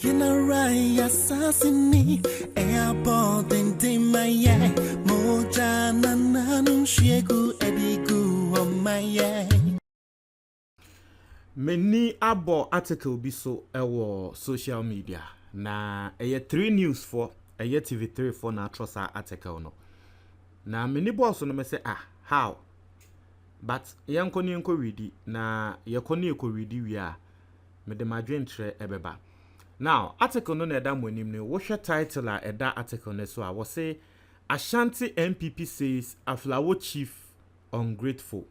You know right, assassinate. Airport and Timaya. Moja nananu shegu edigu on my Many abo article be so social media. Na 3 news for TV3 for na trust article no. Na many boss no me say how? But yanko ni yanko ready na yakoni yako ready we are. Me de madwen tre ebeba. Now, article no na edam wanim ne wo hwe title a eda article ne so a wo say Ashanti NPP says Aflao Chief ungrateful.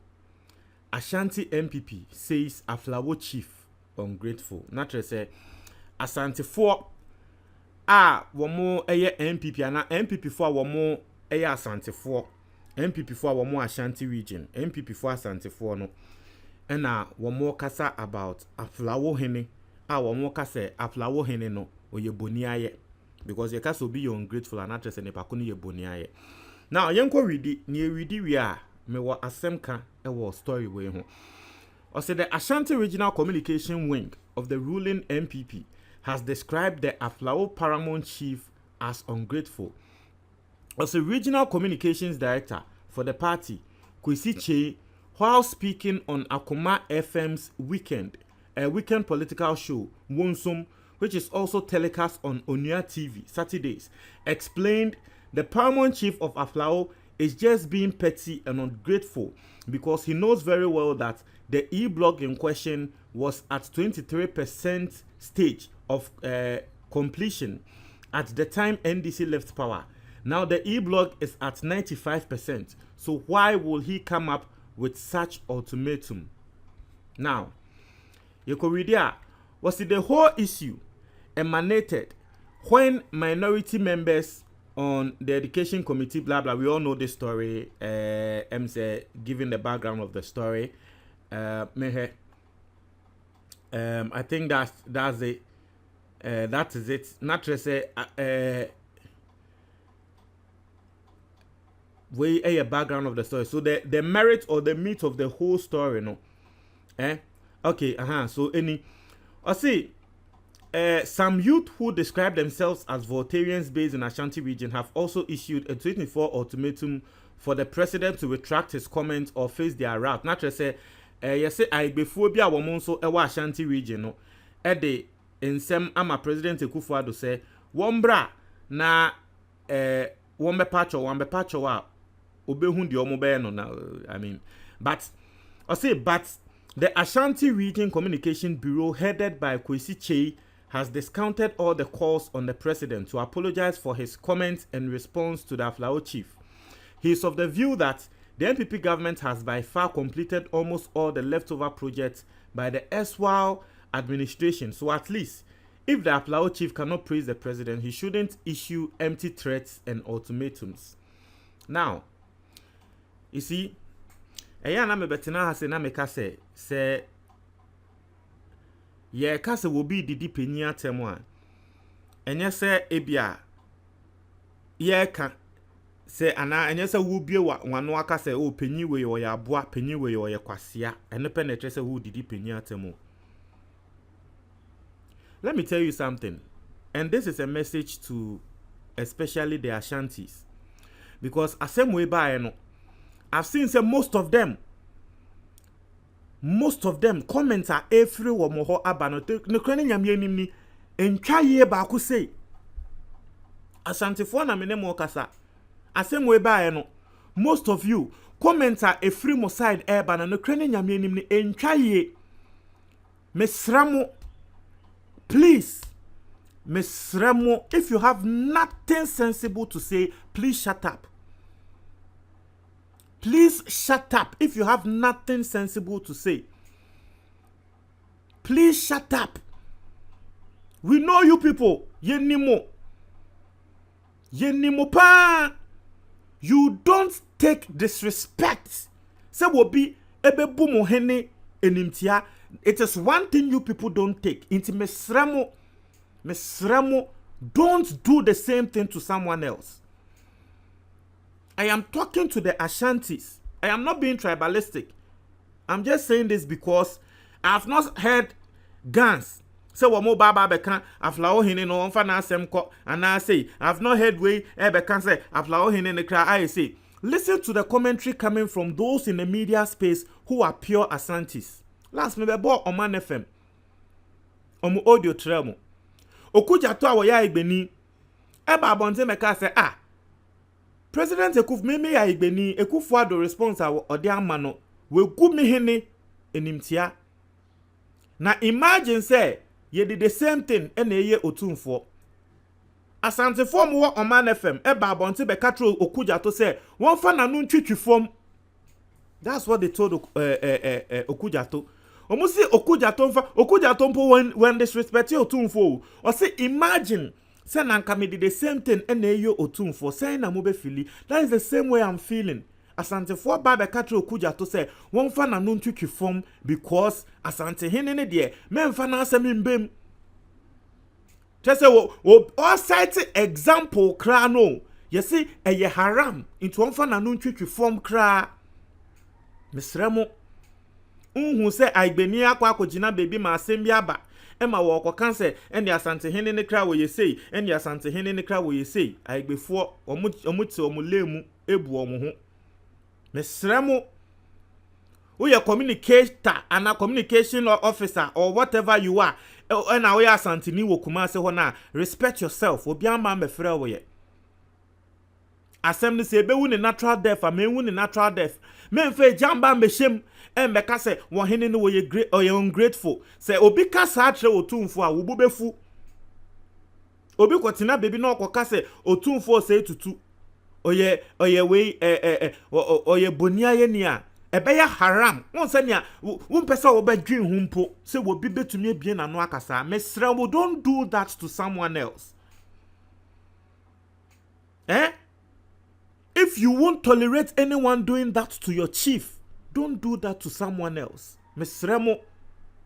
Ashanti NPP says Aflao Chief ungrateful. Natural say Asante for womo eye NPP ana NPP for womo eye Asante for NPP for womo Ashanti region NPP for Asante for no ena womo kasa about Aflao hene womo kasa Aflao hene no oye boni aye because ye kasa obi ungrateful and natural say ne pa ko ye boni aye. Now yenko ready we are me wa asemka ewo story we ho. O say the Ashanti Regional Communication Wing of the ruling NPP has described the Aflao Paramount Chief as ungrateful. As a regional communications director for the party, Kwesi Che, while speaking on Akoma FM's weekend political show, Wonsum, which is also telecast on Onua TV Saturdays, explained the Paramount Chief of Aflao is just being petty and ungrateful because he knows very well that the e-blog in question was at 23% stage of completion at the time NDC left power. Now the e-blog is at 95%. So why will he come up with such ultimatum? Now, Yekoridia, was it the whole issue emanated when minority members on the education committee, blah blah. We all know this story. Say giving the background of the story. I think that's it. That is it. Not to say we a background of the story. So the merit or the meat of the whole story, no. Okay. So I see. Some youth who describe themselves as Voltarians based in Ashanti region have also issued a 24 ultimatum for the president to retract his comments or face their wrath. Naturally, say, yes, I before be a woman so a Ashanti region, no, the in some ama President Ekufuado say, Wombra na one be patcho wa obehundi omobe no na I mean, but the Ashanti Region Communication Bureau headed by Kwesi Che has discounted all the calls on the president to apologize for his comments in response to the Aflao chief. He is of the view that the NPP government has by far completed almost all the leftover projects by the erstwhile administration. So at least, if the Aflao chief cannot praise the president, he shouldn't issue empty threats and ultimatums. Now, you see, na me betina hase na me kase se ye kase will be didi penyi atemu a enye se ebia ye ka se ana enye se wo bie wano aka se o penyi we yo ya boa penyi we yo ye kwasea ene pe na tre se wo didi penyi atemu. Let me tell you something, and this is a message to especially the Ashantis, because asemwe ba no I've seen say most of them comments are every womo abano no krani nyame nim ni entwa ye ba ku say Ashantifo na mene mo kasa asemwe ba no most of you comments are a free mo side eba na no krani nyame nim ni entwa ye mesramo please mesramo if you have nothing sensible to say please shut up. Please shut up if you have nothing sensible to say. Please shut up. We know you people. Yenimo pa. You don't take disrespect. Say will be ebe bumo hene enimtia. It is one thing you people don't take. Inti mesramo. Don't do the same thing to someone else. I am talking to the Ashantis. I am not being tribalistic. I'm just saying this because I have not heard Gans say wo mo baba beka Aflao hene no wonfa na asem ko ana say I've not heard way beka say Aflao hene ne kra. I say listen to the commentary coming from those in the media space who are pure Asantis. Last me be bo Oman FM omu audio tremo okujato awo ya igbeni eba abonte meka say President Ekuf meme ya igbeni Ekufuado response awo ode ama no we gu me hene enimtia. Na imagine say ye did the same thing ene ye otumfo. Asante form wo Oman FM eba abonte be katro okujato say won fa na no ntwitwi form. That's what they told okujato. Omusi okujato mfa okujato mpo when disrespect otumfo. O say imagine say nanka me did the same thing ene ye otumfo say na mo be fili. That is the same way I'm feeling. Asante for Baba Katro Kuja to say one fan and non tricky form because Asante Hene de men fan answer me bim. Just say all cite example cra no. You see a ye haram into one fan and non tricky form cra. Miss Remo who say I beni akwa jina baby ma sembiaba. Emma walk cancer and the Asante Hene ne cra where you say and the Asante Hene ne cra where you say I before omutsi omulemu ebu omuhu. Mesremo we are communicator and a communication officer or whatever you are and now we are Santini wo kuma se ho na respect yourself obi ama me frɛ wo ye asem ne se be wu ne natural death a me wu ne natural death me mfa jamba me hyem e me ka se wo hene ne wo ye great or ye ungrateful se obi ka sa atre otumfo a wo bo befu obi kwotena baby na okoka se otumfo se tutu oye we oye bonia ye nia ebeya haram won se nia won pese wo ba dwen hu mpo se wo bi betumi abie na no akasa mesra wo don't do that to someone else. If you won't tolerate anyone doing that to your chief, don't do that to someone else. Mesremo,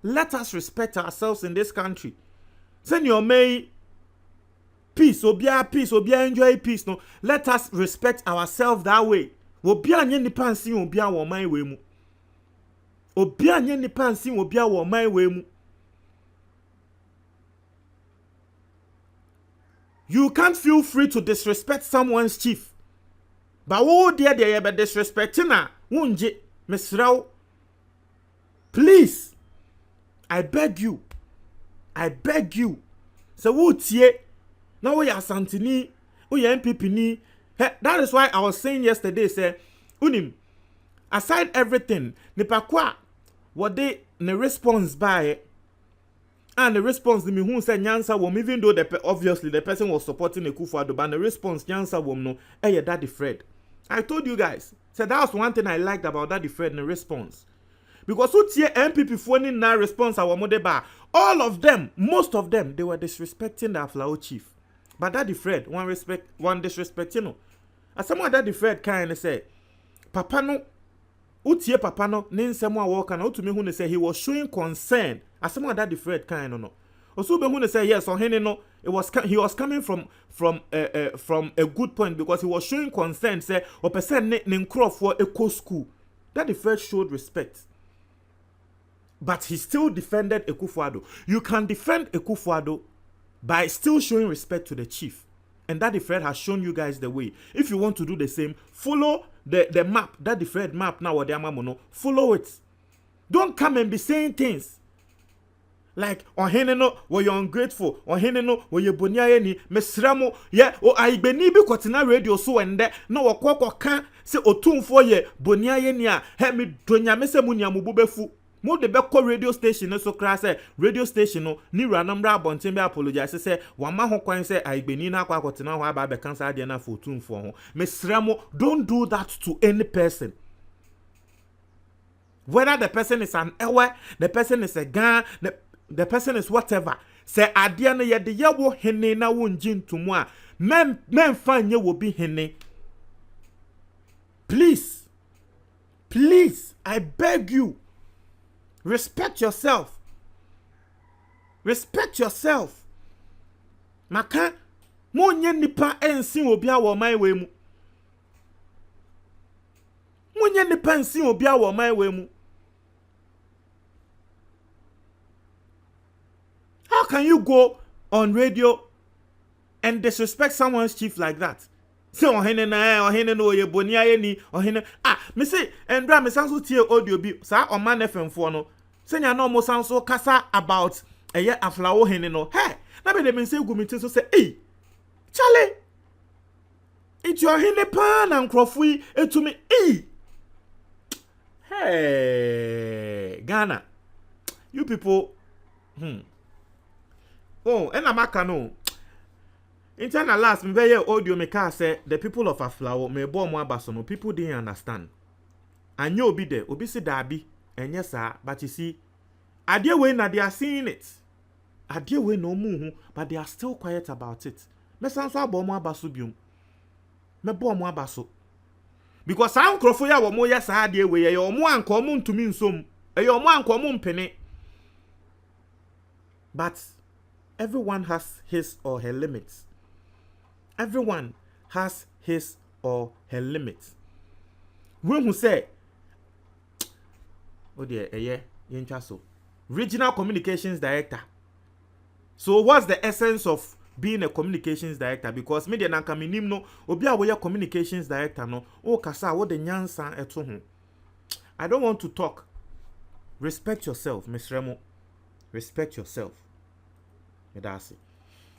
let us respect ourselves in this country. Send your may peace, obia enjoy peace. No, let us respect ourselves that way. Obia nye nipa nsi obia wo man we mu. Obia nye nipa nsi obia wo man we mu. You can't feel free to disrespect someone's chief. But wo dear you be disrespecting na wunje mesraw. Please, I beg you. So wo tie now we are Santini, we are NPP ni. That is why I was saying yesterday, say, unim, aside everything, nipa kwa, what they ne response by, and the response to me who said nyansa wom, even though obviously the person was supporting the Kufuado, but the response nyansa wom no, hey, Daddy Fred. I told you guys, so that was one thing I liked about Daddy Fred in the response. Because who tie NPP phoning na response our modeba, all of them, most of them, they were disrespecting the Aflao Chief. But Daddy Fred, one disrespect, you know. As someone Daddy Fred kind of say, Papa no, utie Papa no, ninsemo walk and to me who say he was showing concern. As someone Daddy Fred kind of no. Also be who say yes, or no, he was coming from a good point because he was showing concern. Say or person ninkro for eco school. Daddy Fred showed respect. But he still defended Ekufuado. You can defend Ekufuado by still showing respect to the chief. And Daddy Fred has shown you guys the way. If you want to do the same, follow the map, Daddy Fred map now, follow it. Don't come and be saying things like, ohene no, were you ungrateful, ohene no, were you bonia ni, mesramo, yeah, o aibeni bi kotina radio so ende, no wakoko kan, se otumfo ye, bonia ye niya, he mi donya mese munya mububefu. Mo de beko radio station so kra say radio station no ni ranamra abonten be apologize say wama ho kwan say aigbeni na akwa kotena ho aba be kansa de na fotumfo ho mesramo. Don't do that to any person, whether the person is an ewe, the person is a gan, the person is whatever. Say adia na ye de ye wo hene na wo njintumu a men fanye wo bi hene. Please, I beg you, respect yourself. Maka mo nye nipa ensin obi a wo man we mu. Mo nye nipa ensin obi a wo man we mu. How can you go on radio and disrespect someone's chief like that? Say ohene no ye boni aye ni ohene me say endra me sanso tie audio bi sa oman FM fo no senya no mo sanso kasa about eye Aflao hene no hey na be dem say gumiti so say chale it your hene pa na nkrofo yi etumi hey Ghana you people oh and amaka no internal last me be audio me ka say the people of Aflao me bo mo abaso no people didn't understand anya obi there obi si dabi enye sa but you see ade we na they are seeing it ade we no mu but they are still quiet about it me sanso abo mo abaso biom me bo mo abaso because some crofo ya wo mo ya sa ade we ye omo anka omo ntumi nsom e ye omo anka omo mpene but everyone has his or her limits. Everyone has his or her limits. When who say, oh dear, so regional communications director. So what's the essence of being a communications director? Because media nanka minim no obi a we communications director no o kasa wo de nyansa eto ho. I don't want to talk. Respect yourself, Miss Remo. Respect yourself. Medasi.